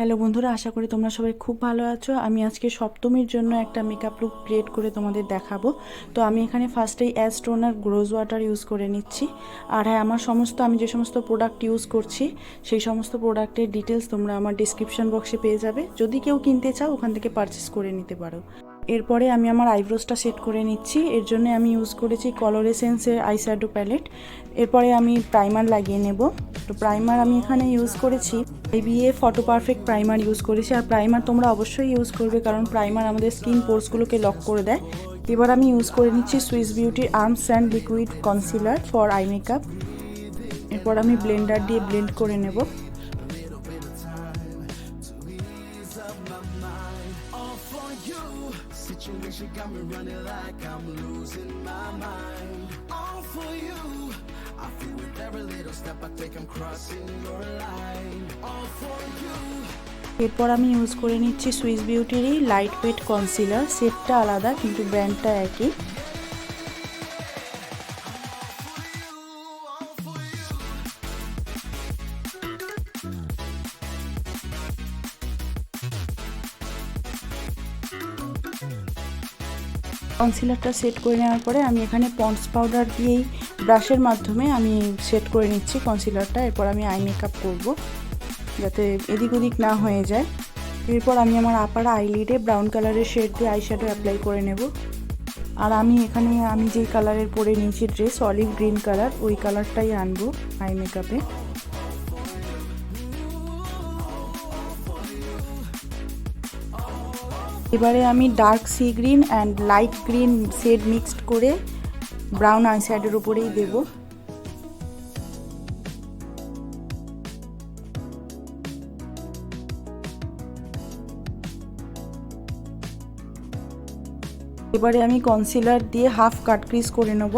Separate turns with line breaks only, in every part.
Hello বন্ধুরা, আশা করি তোমরা সবাই খুব ভালো আছো। আমি আজকে সপ্তমীর জন্য একটা মেকআপ লুক ক্রিয়েট করে তোমাদের দেখাবো। তো আমি এখানে ফার্স্টেই as toner grows water use করে নিচ্ছি। আর হ্যাঁ, আমি যে সমস্ত প্রোডাক্ট ইউজ করছি সেই সমস্ত প্রোডাক্টের ডিটেলস তোমরা আমার ডিসক্রিপশন বক্সে পেয়ে যাবে। যদি কেউ কিনতে চাও ওখান থেকে পারচেস করে নিতে পারো। এরপরে আমি আমার আইব্রোসটা সেট করে নিচ্ছি। এর জন্য আমি ইউজ করেছি কালার এসেন্সের আইশ্যাডো প্যালেট। এরপরে আমি প্রাইমার লাগিয়ে নেব। তো প্রাইমার আমি এখানে ইউজ করেছি BA photo perfect primer use করেছি। আর প্রাইমার তোমরা অবশ্যই ইউজ করবে, কারণ প্রাইমার আমাদের স্কিন পোরসগুলোকে লক করে দেয়। এবার আমি ইউজ করে নিচ্ছি সুইস বিউটির arms and liquid concealer for eye makeup. এরপর আমি ব্লেন্ডার দিয়ে ব্লেন্ড করে নেব। এরপর আমি ইউজ করে নিচ্ছি সুইস বিউটিরই লাইট ওয়েট কনসিলার। শেডটা আলাদা কিন্তু ব্র্যান্ডটা একই। কনসিলারটা সেট করে নেওয়ার পরে আমি এখানে পন্ডস পাউডার দিয়েই ব্রাশের মাধ্যমে আমি সেট করে নিচ্ছি কনসিলারটা। এরপর আমি আই মেকআপ করব যাতে এদিক ওদিক না হয়ে যায়। এরপর আমি আমার আপার আইলিডে ব্রাউন কালারের শেড দিয়ে আইশ্যাডো অ্যাপ্লাই করে নেব। আর আমি যেই কালারের পরে নিয়েছি ড্রেস অলিভ গ্রিন কালার, ওই কালারটাই আনবো আই মেকআপে। এবারে আমি dark sea green and light green shade mixed করে ব্রাউন আইশ্যাডোর উপরেই দেব। এবারে আমি কনসিলার দিয়ে হাফ কাট ক্রিজ করে নেব।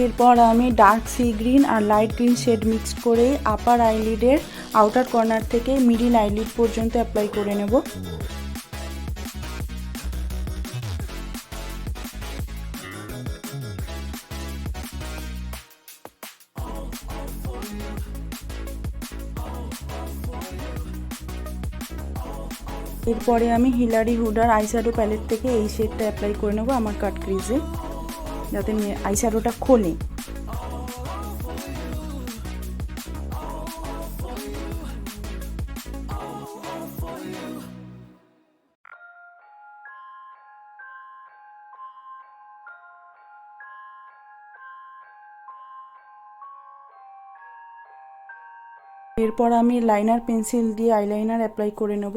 এরপর আমি ডার্ক সি গ্রিন আর লাইট গ্রিন শেড মিক্সড করে আপার আইলিডের আউটার কর্নার থেকে মিডিল আইলিড পর্যন্ত অ্যাপ্লাই করে নেব। এরপরে আমি হিলারি হুডার আইশ্যাডো প্যালেট থেকে এই শেডটা অ্যাপ্লাই করে নেব আমার কাট ক্রিজে, যাতে আইশ্যাডোটা খোলে। এরপর আমি লাইনার পেন্সিল দিয়ে আইলাইনার অ্যাপ্লাই করে নেব।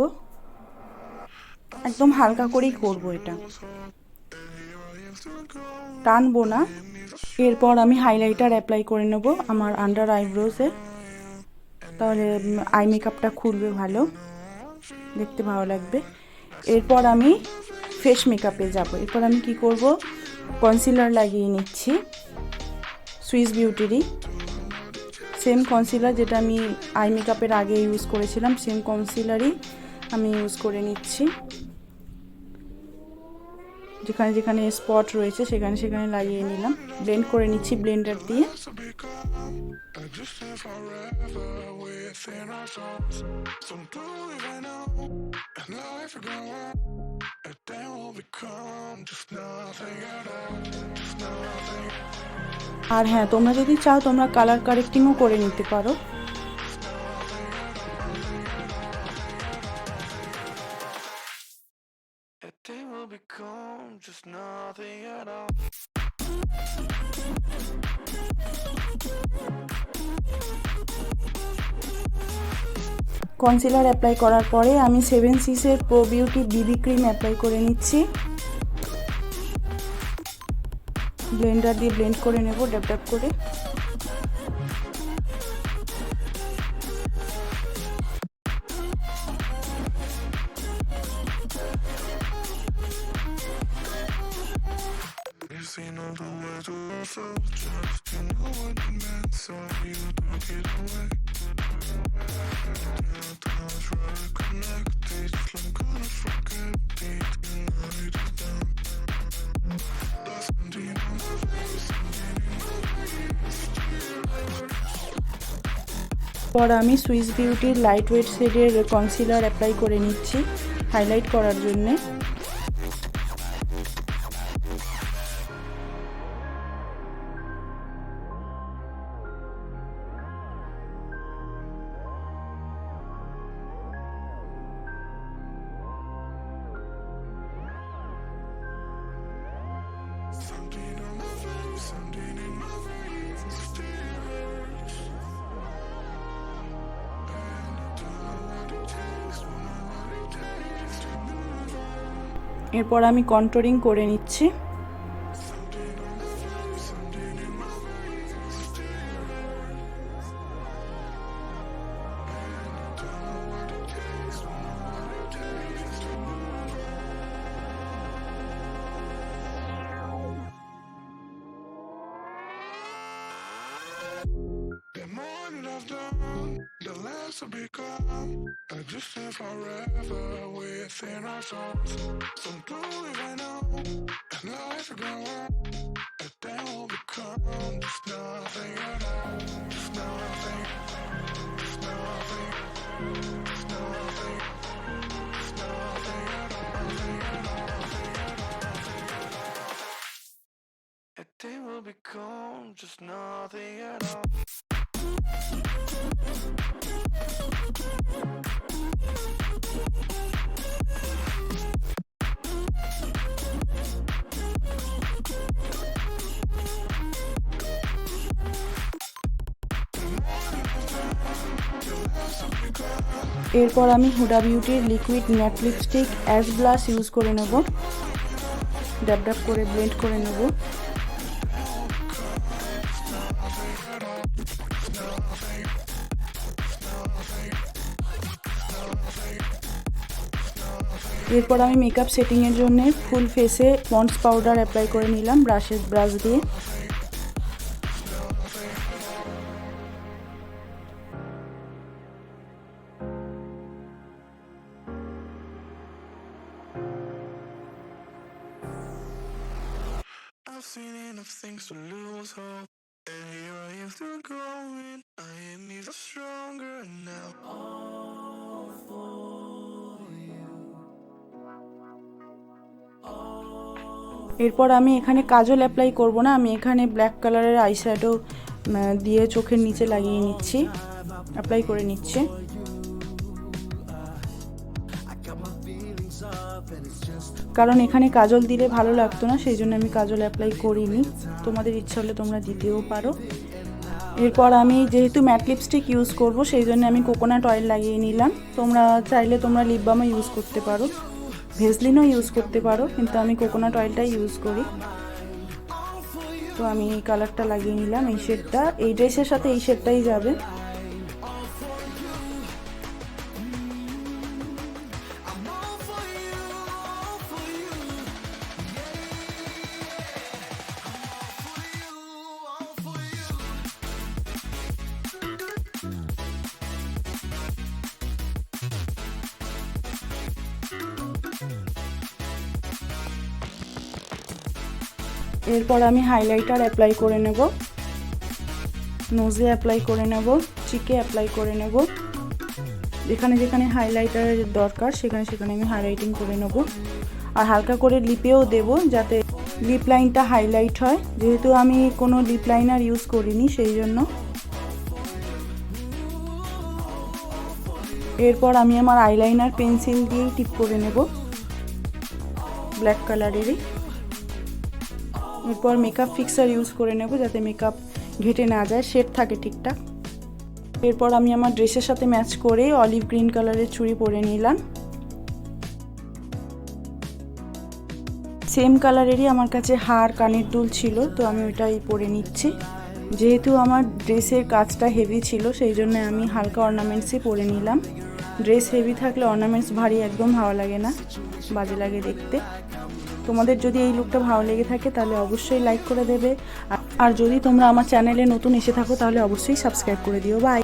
একদম হালকা করেই করব, এটা টানবো না। এরপর আমি হাইলাইটার অ্যাপ্লাই করে নেব আমার আন্ডার আইব্রোসে, তাহলে আই মেকআপটা খুলবে ভালো, দেখতে ভালো লাগবে। এরপর আমি ফেস মেকআপে যাব। এরপর আমি কি করব, কনসিলার লাগিয়ে নিচ্ছি সুইস বিউটিরই সেম কনসিলার যেটা আমি আই মেকআপের আগে ইউজ করেছিলাম, সেম কনসিলারই আমি ইউজ করে নিচ্ছি। যেখানে যেখানে স্পট রয়েছে সেখানে সেখানে লাগিয়ে নিলাম, ব্লেন্ড করে নিচ্ছি ব্লেন্ডার দিয়ে। আর হ্যাঁ, তোমরা যদি চাও তোমরা কালার কারেক্টিংও করে নিতে পারো। just nothing at all. Concealer apply করার পরে আমি 7 সিসের pro beauty BB cream apply করে নিচ্ছি। ব্লেন্ডার দিয়ে ব্লেন্ড করে নেব ড্যাব ড্যাব করে। পর আমি সুইস বিউটির লাইট ওয়েট শেডের কনসিলার অ্যাপ্লাই করে নিচ্ছি হাইলাইট করার জন্যে। এরপর আমি কন্ট্রোলিং করে নিচ্ছি।
The last will be gone. I just live forever within our souls. So do it right now. And life will go on. And then will become just nothing at all. Just nothing. Just nothing. Just nothing. Just nothing at all. Nothing at all. Nothing at all. Nothing at all. And then will become just nothing at all.
এরপর আমি Huda বিউটির liquid matte lipstick as blush use করে নেব, ড্যাব ড্যাব করে blend করে নেব। এরপর আমি মেকআপ সেটিংয়ের জন্য ফুল ফেসে পন্ডস পাউডার অ্যাপ্লাই করে নিলাম ব্রাশ দিয়ে।
I've seen enough things to lose hope, and here I am still going. I am even stronger now. All for you.
এরপর আমি এখানে কাজল অ্যাপ্লাই করব না, আমি এখানে ব্ল্যাক কালারের আইশ্যাডো দিয়ে চোখের নিচে লাগিয়ে নিচ্ছি, অ্যাপ্লাই করে নিচ্ছি। কারণ এখানে কাজল দিলে ভালো লাগতো না, সেই জন্য আমি কাজল অ্যাপ্লাই করিনি। তোমাদের ইচ্ছা হলে তোমরা দিতেও পারো। এরপর আমি যেহেতু ম্যাট লিপস্টিক ইউজ করব, সেই জন্য আমি কোকোনাট অয়েল লাগিয়ে নিলাম। তোমরা চাইলে তোমরা লিপ বামও ইউজ করতে পারো, ভেসলিনও ইউজ করতে পারো, কিন্তু আমি কোকোনাট অয়েলটাই ইউজ করি। তো আমি এই কালারটা লাগিয়ে নিলাম, এই শেডটা এই ড্রেসের সাথে এই শেডটাই যাবে। এরপর আমি হাইলাইটার অ্যাপ্লাই করে নেব, নোজে অ্যাপ্লাই করে নেব, চিকে অ্যাপ্লাই করে নেব। যেখানে যেখানে হাইলাইটারের দরকার সেখানে সেখানে আমি হাইলাইটিং করে নেব। আর হালকা করে লিপেও দেব, যাতে লিপ লাইনটা হাইলাইট হয়। যেহেতু আমি কোনো লিপ লাইনার ইউজ করিনি, সেই জন্য। এরপর আমি আমার আইলাইনার পেন্সিল দিয়েই টিপ করে নেব, ব্ল্যাক কালারেরই। এরপর মেকআপ ফিক্সার ইউজ করে নেব, যাতে মেকআপ ঘেটে না যায়, শেড থাকে ঠিকঠাক। এরপর আমি আমার ড্রেসের সাথে ম্যাচ করে অলিভ গ্রিন কালারের চুড়ি পরে নিলাম। সেম কালারেরই আমার কাছে হার কানের দুল ছিল, তো আমি ওইটাই পরে নিচ্ছি। যেহেতু আমার ড্রেসের কাজটা হেভি ছিল সেই জন্য আমি হালকা অর্নামেন্টসই পরে নিলাম। ড্রেস হেভি থাকলে অর্নামেন্টস ভারী একদম ভালো লাগে না, বাজে লাগে দেখতে। তোমাদের যদি এই লুকটা ভালো লেগে থাকে তাহলে অবশ্যই লাইক করে দেবে, আর যদি তোমরা আমার চ্যানেলে নতুন এসে থাকো তাহলে অবশ্যই সাবস্ক্রাইব করে দিও। বাই।